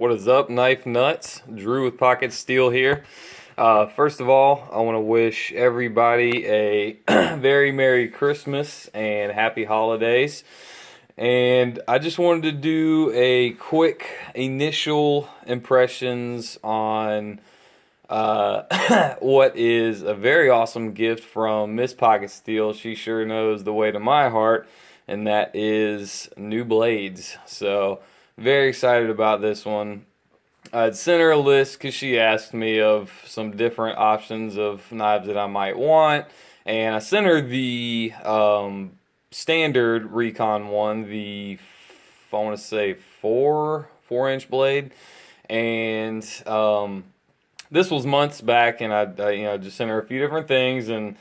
What is up, knife nuts? Drew with Pocket Steel here. First of all, I want to wish everybody a very Merry Christmas and Happy Holidays. And I just wanted to do a quick initial impressions on what is a very awesome gift from Miss Pocket Steel. She sure knows the way to my heart, and that is new blades. So very excited about this one. I'd sent her a list because she asked me of some different options of knives that I might want, and I sent her the standard Recon one, I want to say 4-inch blade, and this was months back, and I just sent her a few different things, and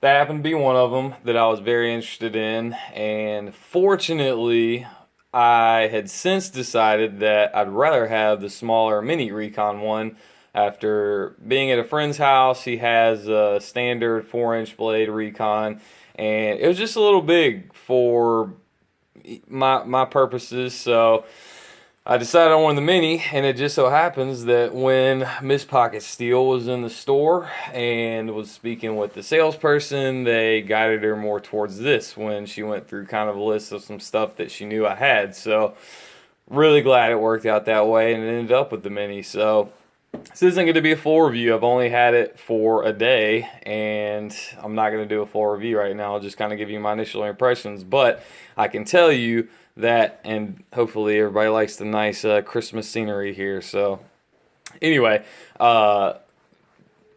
that happened to be one of them that I was very interested in. And fortunately, I had since decided that I'd rather have the smaller mini Recon one. After being at a friend's house, he has a standard 4-inch blade Recon, and it was just a little big for my purposes, so I decided I wanted the mini. And it just so happens that when Miss Pocket Steel was in the store and was speaking with the salesperson, they guided her more towards this when she went through kind of a list of some stuff that she knew I had. So really glad it worked out that way and it ended up with the mini. So this isn't going to be a full review. I've only had it for a day, and I'm not going to do a full review right now. I'll just kind of give you my initial impressions. But I can tell you that, and hopefully everybody likes the nice Christmas scenery here. So anyway,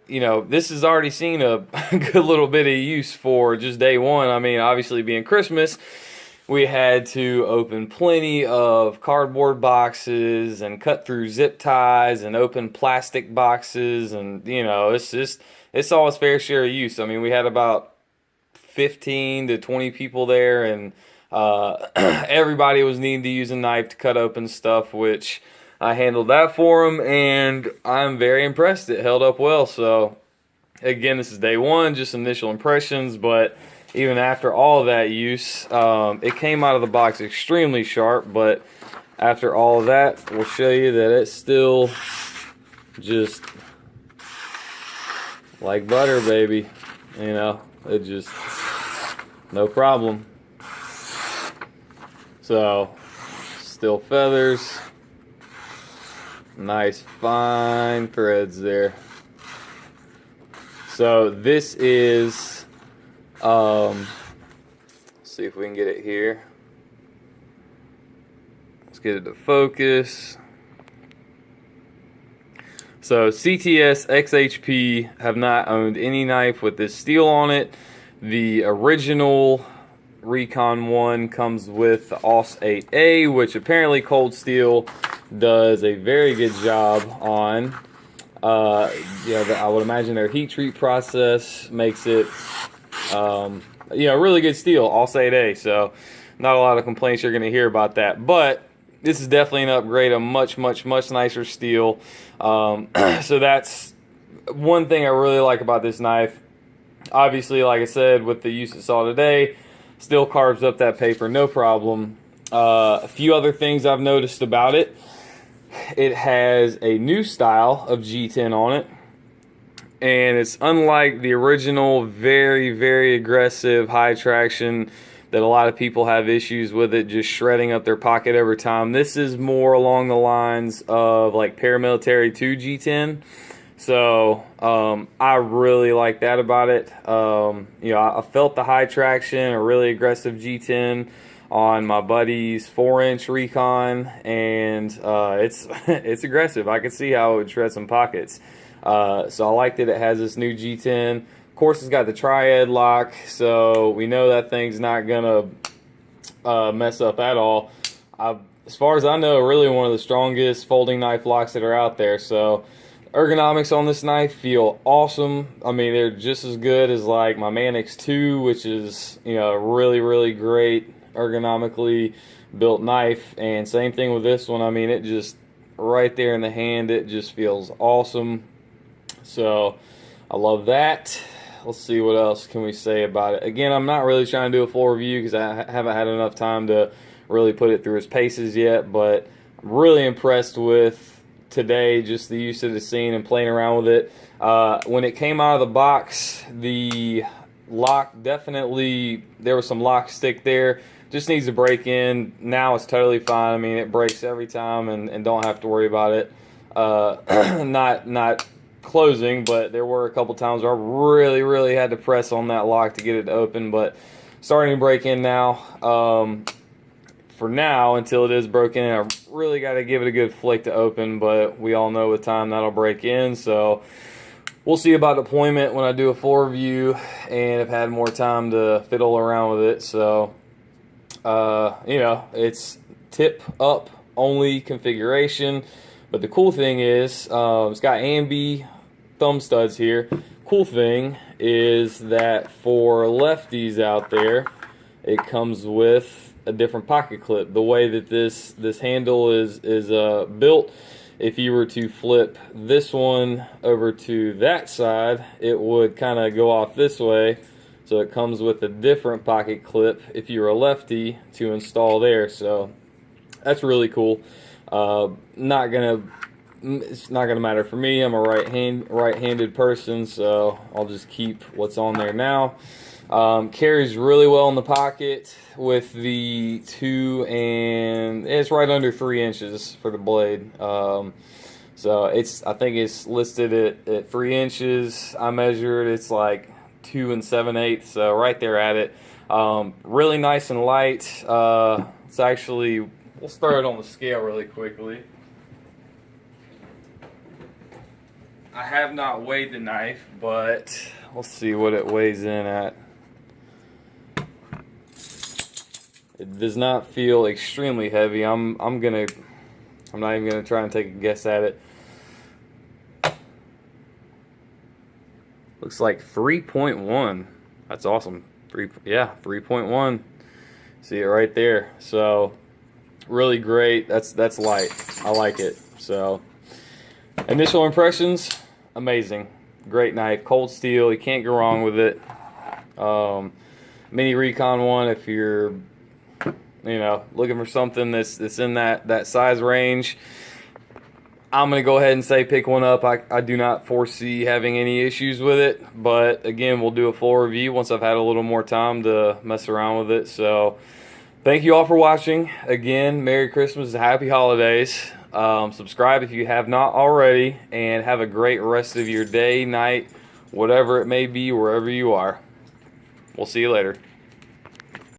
this has already seen a good little bit of use for just day one. I mean, obviously being Christmas, we had to open plenty of cardboard boxes and cut through zip ties and open plastic boxes, and it's all its fair share of use. I mean, we had about 15 to 20 people there, and everybody was needing to use a knife to cut open stuff, which I handled that for them, and I'm very impressed. It held up well. So again, this is day one, just initial impressions, but even after all of that use, it came out of the box extremely sharp, but after all of that, we'll show you that it's still just like butter, baby. It just, no problem. So, still feathers, nice fine threads there. So this is, let's see if we can get it here. Let's get it to focus. So cts-xhp have not owned any knife with this steel on it. The original Recon 1 comes with the AUS-8A, which apparently Cold Steel does a very good job on. I would imagine their heat treat process makes it really good steel, AUS-8A. So not a lot of complaints you're going to hear about that, but this is definitely an upgrade, a much nicer steel. So that's one thing I really like about this knife. Obviously, like I said, with the use it saw today, still carves up that paper, no problem. A few other things I've noticed about it. It has a new style of G10 on it, and it's unlike the original very aggressive high traction that a lot of people have issues with, it just shredding up their pocket over time. This is more along the lines of like paramilitary 2 G10. So I really like that about it. I felt the high traction, a really aggressive G10 on my buddy's 4-inch Recon, and it's aggressive. I could see how it would shred some pockets. So I like that it has this new G10. Of course, it's got the triad lock, so we know that thing's not gonna mess up at all. As far as I know, really one of the strongest folding knife locks that are out there. So ergonomics on this knife feel awesome. I mean, they're just as good as like my Manix 2, which is really great ergonomically built knife. And same thing with this one. I mean, it just right there in the hand, it just feels awesome. So I love that. Let's see what else can we say about it. Again, I'm not really trying to do a full review because I haven't had enough time to really put it through its paces yet, but I'm really impressed with today, just the use of the scene and playing around with it. When it came out of the box, the lock definitely, there was some lock stick there. Just needs to break in. Now it's totally fine. I mean, it breaks every time, and don't have to worry about it. Not closing, but there were a couple times where I really had to press on that lock to get it to open, but starting to break in now. For now, until it is broken in, I really got to give it a good flick to open, but we all know with time that'll break in, so we'll see about deployment when I do a full review and have had more time to fiddle around with it. So you know, it's tip up only configuration, but the cool thing is it's got A and B thumb studs here. Cool thing is that for lefties out there, it comes with a different pocket clip. The way that this handle is built, if you were to flip this one over to that side, it would kind of go off this way. So it comes with a different pocket clip if you're a lefty to install there. So that's really cool. It's not gonna matter for me. I'm a right-handed person, so I'll just keep what's on there now. Carries really well in the pocket with the 2 and it's right under 3 inches for the blade. So I think it's listed at 3 inches. I measured, it's like 2 7/8, so right there at it. Really nice and light. It's actually, we'll start it on the scale really quickly. I have not weighed the knife, but let's see what it weighs in at. It does not feel extremely heavy. I'm not even gonna try and take a guess at it. Looks like 3.1. That's awesome. 3.1. See it right there. So really great. That's light. I like it. So initial impressions, amazing. Great knife, cold steel. You can't go wrong with it. Mini Recon one, if you're looking for something that's in that size range, I'm going to go ahead and say pick one up. I do not foresee having any issues with it, but again, we'll do a full review once I've had a little more time to mess around with it. So thank you all for watching. Again, Merry Christmas and Happy Holidays. Subscribe if you have not already, and have a great rest of your day, night, whatever it may be, wherever you are. We'll see you later.